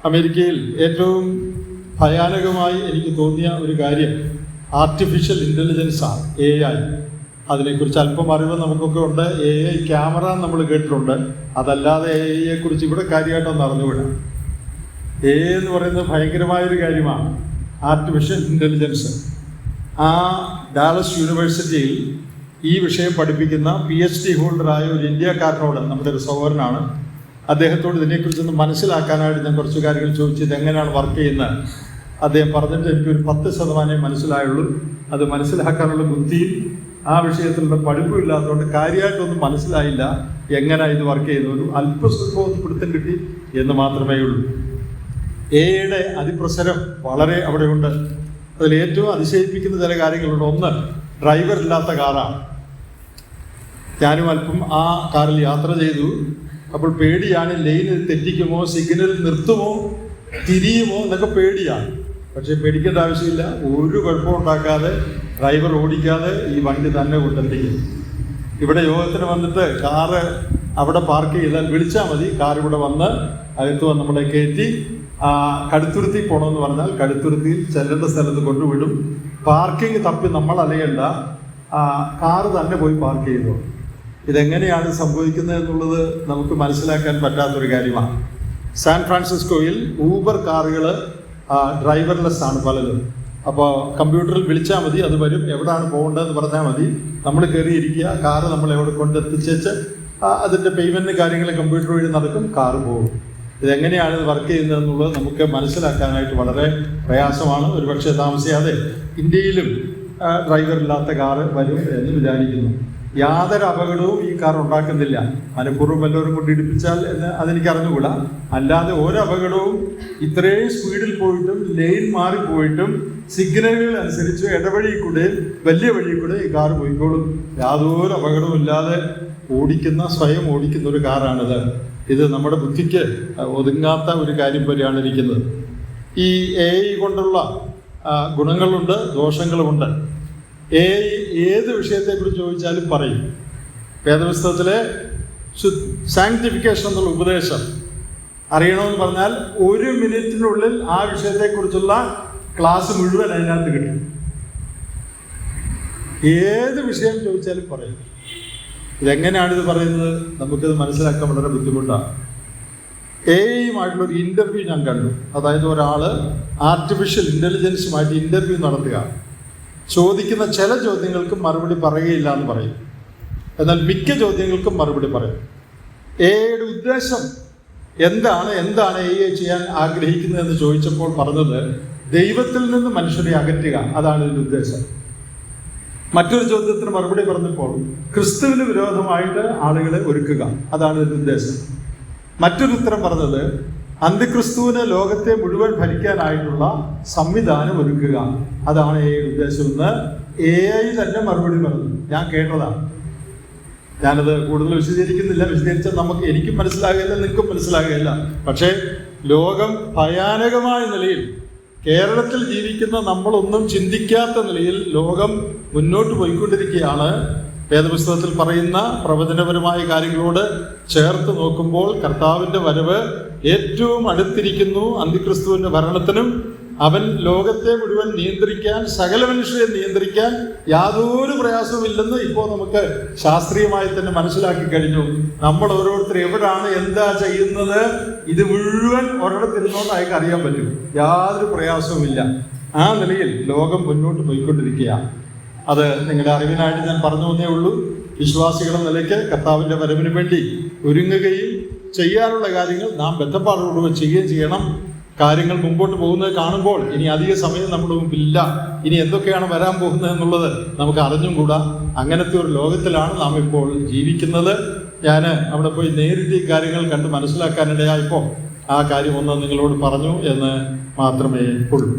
അമേരിക്കയിൽ ഏറ്റവും ഭയാനകമായി എനിക്ക് തോന്നിയ ഒരു കാര്യം ആർട്ടിഫിഷ്യൽ ഇൻ്റലിജൻസാണ്, AI. അതിനെക്കുറിച്ച് അല്പം അറിവ് നമുക്കൊക്കെ ഉണ്ട്. AI ക്യാമറ നമ്മൾ കേട്ടിട്ടുണ്ട്. അതല്ലാതെ AI കുറിച്ച് ഇവിടെ കാര്യമായിട്ടൊന്നും അറിഞ്ഞുകൂടാ. AI എന്ന് പറയുന്നത് ഭയങ്കരമായൊരു കാര്യമാണ്, ആർട്ടിഫിഷ്യൽ ഇൻ്റലിജൻസ്. ആ ഡാലസ് യൂണിവേഴ്സിറ്റിയിൽ ഈ വിഷയം പഠിപ്പിക്കുന്ന PhD ഹോൾഡറായ ഒരു ഇന്ത്യക്കാരനോട്, നമ്മുടെ ഒരു സഹോദരനാണ്, അദ്ദേഹത്തോട് ഇതിനെക്കുറിച്ചൊന്ന് മനസ്സിലാക്കാനായിട്ട് ഞാൻ കുറച്ച് കാര്യങ്ങൾ ചോദിച്ചു. ഇതെങ്ങനെയാണ് വർക്ക് ചെയ്യുന്നത്? അദ്ദേഹം പറഞ്ഞിട്ട് എനിക്കൊരു 10% മനസ്സിലായുള്ളൂ. അത് മനസ്സിലാക്കാനുള്ള ബുദ്ധിയും ആ വിഷയത്തിലുള്ള പഠിപ്പും ഇല്ലാത്തതുകൊണ്ട് കാര്യമായിട്ടൊന്നും മനസ്സിലായില്ല എങ്ങനെയാണ് ഇത് വർക്ക് ചെയ്യുന്നത്. ഒരു അല്പസ്വല്പം പിടുത്തം കിട്ടി എന്ന് മാത്രമേ ഉള്ളൂ. AI അതിപ്രസരം വളരെ അവിടെയുണ്ട്. അതിൽ ഏറ്റവും അതിശയിപ്പിക്കുന്ന ചില കാര്യങ്ങളുണ്ട്. ഒന്ന്, ഡ്രൈവർ ഇല്ലാത്ത കാറാണ്. ഞാനും അല്പം ആ കാറിൽ യാത്ര ചെയ്തു. അപ്പോൾ പേടിയാണ്, ലൈനിൽ തെറ്റിക്കുമോ, സിഗ്നൽ നിർത്തുമോ, തിരിയുമോ എന്നൊക്കെ പേടിയാണ്. പക്ഷെ പേടിക്കേണ്ട ആവശ്യമില്ല. ഒരു കുഴപ്പവും ഉണ്ടാക്കാതെ ഡ്രൈവർ ഓടിക്കാതെ ഈ വണ്ടി തന്നെ കൊണ്ടെത്തിക്കും. ഇവിടെ യോഗത്തിന് വന്നിട്ട് കാറ് അവിടെ പാർക്ക് ചെയ്താൽ വിളിച്ചാൽ മതി, കാർ ഇവിടെ വന്ന് അകത്ത് വന്ന് നമ്മളെ കയറ്റി കടുത്തുരുത്തി പോകണമെന്ന് പറഞ്ഞാൽ കടുത്തുരുത്തിയിൽ ചെല്ലേണ്ട സ്ഥലത്ത് കൊണ്ടുവിടും. പാർക്കിംഗ് തപ്പി നമ്മൾ അലയണ്ട, കാറ് തന്നെ പോയി പാർക്ക് ചെയ്തു. ഇതെങ്ങനെയാണ് സംഭവിക്കുന്നത് എന്നുള്ളത് നമുക്ക് മനസ്സിലാക്കാൻ പറ്റാത്തൊരു കാര്യമാണ്. സാൻ ഫ്രാൻസിസ്കോയിൽ ഊബർ കാറുകൾ ഡ്രൈവർലെസ് ആണ് പലതും. അപ്പോൾ കമ്പ്യൂട്ടറിൽ വിളിച്ചാൽ മതി, അത് വരും. എവിടെയാണ് പോകേണ്ടതെന്ന് പറഞ്ഞാൽ മതി, നമ്മൾ കയറിയിരിക്കുക, കാറ് നമ്മളെ എവിടെ കൊണ്ടെത്തിച്ചേച്ച് അതിൻ്റെ പേയ്മെൻറ്റ് കാര്യങ്ങൾ കമ്പ്യൂട്ടർ വഴി നടക്കും, കാറ് പോകും. ഇതെങ്ങനെയാണ് ഇത് വർക്ക് ചെയ്യുന്നതെന്നുള്ളത് നമുക്ക് മനസ്സിലാക്കാനായിട്ട് വളരെ പ്രയാസമാണ്. ഒരുപക്ഷെ താമസിയാതെ ഇന്ത്യയിലും ഡ്രൈവറില്ലാത്ത കാറ് വരും എന്ന് വിചാരിക്കുന്നു. യാതൊരു അപകടവും ഈ കാർ ഉണ്ടാക്കുന്നില്ല. മനഃപൂർവ്വം വല്ലവരും കൊണ്ട് ഇടിപ്പിച്ചാൽ എന്ന് അതെനിക്ക് അറിഞ്ഞുകൂടാ. അല്ലാതെ ഒരു അപകടവും, ഇത്രയും സ്പീഡിൽ പോയിട്ടും ലൈൻ മാറിപ്പോയിട്ടും സിഗ്നലുകൾ അനുസരിച്ച് ഇടവഴി കൂടെ വലിയ വഴി കൂടെ ഈ കാർ പോയിക്കോളും. യാതൊരു അപകടവും ഇല്ലാതെ സ്വയം ഓടിക്കുന്ന ഒരു കാറാണിത്. ഇത് നമ്മുടെ ബുദ്ധിക്ക് ഒതുങ്ങാത്ത ഒരു കാര്യം പോലെയാണ് ഇരിക്കുന്നത്. ഈ AI കൊണ്ടുള്ള ഗുണങ്ങളുണ്ട്, ദോഷങ്ങളുമുണ്ട്. AI ഏത് വിഷയത്തെക്കുറിച്ച് ചോദിച്ചാലും പറയും. വേദപുസ്തകത്തിലെ സാങ്ക്ടിഫിക്കേഷൻ എന്നുള്ള ഉപദേശം അറിയണമെന്ന് പറഞ്ഞാൽ 1 മിനിറ്റിനുള്ളിൽ ആ വിഷയത്തെക്കുറിച്ചുള്ള ക്ലാസ് മുഴുവൻ അതിനകത്ത് കിട്ടും. ഏത് വിഷയം ചോദിച്ചാലും പറയും. ഇതെങ്ങനെയാണിത് പറയുന്നത്? നമുക്കിത് മനസ്സിലാക്കാൻ വളരെ ബുദ്ധിമുട്ടാണ്. AIയുമായിട്ടുള്ളൊരു ഇൻ്റർവ്യൂ ഞാൻ കണ്ടു. അതായത് ഒരാൾ ആർട്ടിഫിഷ്യൽ ഇൻ്റലിജൻസുമായിട്ട് ഇൻ്റർവ്യൂ നടത്തുക. ചോദിക്കുന്ന ചില ചോദ്യങ്ങൾക്ക് മറുപടി പറയുകയില്ല എന്ന് പറയും, എന്നാൽ മിക്ക ചോദ്യങ്ങൾക്കും മറുപടി പറയും. AI ഉദ്ദേശം എന്താണ് AI ചെയ്യാൻ ആഗ്രഹിക്കുന്നതെന്ന് ചോദിച്ചപ്പോൾ പറഞ്ഞത് ദൈവത്തിൽ നിന്ന് മനുഷ്യരെ അകറ്റുക, അതാണ് ഇതിൻ്റെ ഉദ്ദേശം. മറ്റൊരു ചോദ്യത്തിന് മറുപടി പറഞ്ഞപ്പോൾ ക്രിസ്തുവിന് വിരോധമായിട്ട് ആളുകളെ ഒരുക്കുക, അതാണ് ഇതിൻ്റെ ഉദ്ദേശം. മറ്റൊരു ഉത്തരം പറഞ്ഞത് അന്തിക്രിസ്തുവിന് ലോകത്തെ മുഴുവൻ ഭരിക്കാനായിട്ടുള്ള സംവിധാനം ഒരുക്കുക, അതാണ് AI ഉദ്ദേശം എന്ന് AI തന്നെ മറുപടി പറഞ്ഞു. ഞാൻ കേട്ടതാണ്. ഞാനത് കൂടുതൽ വിശദീകരിക്കുന്നില്ല. വിശദീകരിച്ചാൽ എനിക്കും മനസ്സിലാകുകയില്ല, നിങ്ങൾക്കും മനസ്സിലാകുകയില്ല. പക്ഷേ ലോകം ഭയാനകമായ നിലയിൽ, കേരളത്തിൽ ജീവിക്കുന്ന നമ്മളൊന്നും ചിന്തിക്കാത്ത നിലയിൽ ലോകം മുന്നോട്ട് പോയിക്കൊണ്ടിരിക്കുകയാണ്. വേദപുസ്തകത്തിൽ പറയുന്ന പ്രവചനപരമായ കാര്യങ്ങളോട് ചേർത്ത് നോക്കുമ്പോൾ കർത്താവിൻ്റെ വരവ് ഏറ്റവും അടുത്തിരിക്കുന്നു. അന്തിക്രിസ്തുവിൻ്റെ ഭരണത്തിനും അവൻ ലോകത്തെ മുഴുവൻ നിയന്ത്രിക്കാൻ, സകല മനുഷ്യരെ നിയന്ത്രിക്കാൻ യാതൊരു പ്രയാസവുമില്ലെന്ന് ഇപ്പോൾ നമുക്ക് ശാസ്ത്രീയമായി തന്നെ മനസ്സിലാക്കി കഴിഞ്ഞു. നമ്മൾ ഓരോരുത്തർ എവിടാണ്, എന്താ ചെയ്യുന്നത്, ഇത് മുഴുവൻ ഒരിടത്തിരുന്നോണ്ട് അയാൾക്ക് അറിയാൻ പറ്റും. യാതൊരു പ്രയാസവുമില്ല. ആ നിലയിൽ ലോകം മുന്നോട്ട് പോയിക്കൊണ്ടിരിക്കുകയാണ്. അത് നിങ്ങളുടെ അറിവിനായിട്ട് ഞാൻ പറഞ്ഞു തന്നേ ഉള്ളൂ. വിശ്വാസികളുടെ നിലയ്ക്ക് കർത്താവിൻ്റെ വരവിന് വേണ്ടി ഒരുങ്ങുകയും ചെയ്യാനുള്ള കാര്യങ്ങൾ നാം ബദ്ധപ്പാടോടുകൂടി ചെയ്യുകയും ചെയ്യണം. കാര്യങ്ങൾ മുമ്പോട്ട് പോകുന്നത് കാണുമ്പോൾ ഇനി അധിക സമയം നമ്മുടെ മുമ്പിലില്ല. ഇനി എന്തൊക്കെയാണ് വരാൻ പോകുന്നത് എന്നുള്ളത് നമുക്ക് അറിഞ്ഞും കൂടാ. അങ്ങനത്തെ ഒരു ലോകത്തിലാണ് നാം ഇപ്പോൾ ജീവിക്കുന്നത്. ഞാൻ അവിടെ പോയി നേരിട്ട് ഈ കാര്യങ്ങൾ കണ്ട് മനസ്സിലാക്കാനിടയായപ്പോൾ ആ കാര്യം ഒന്ന് നിങ്ങളോട് പറഞ്ഞു എന്ന് മാത്രമേ ഉള്ളൂ.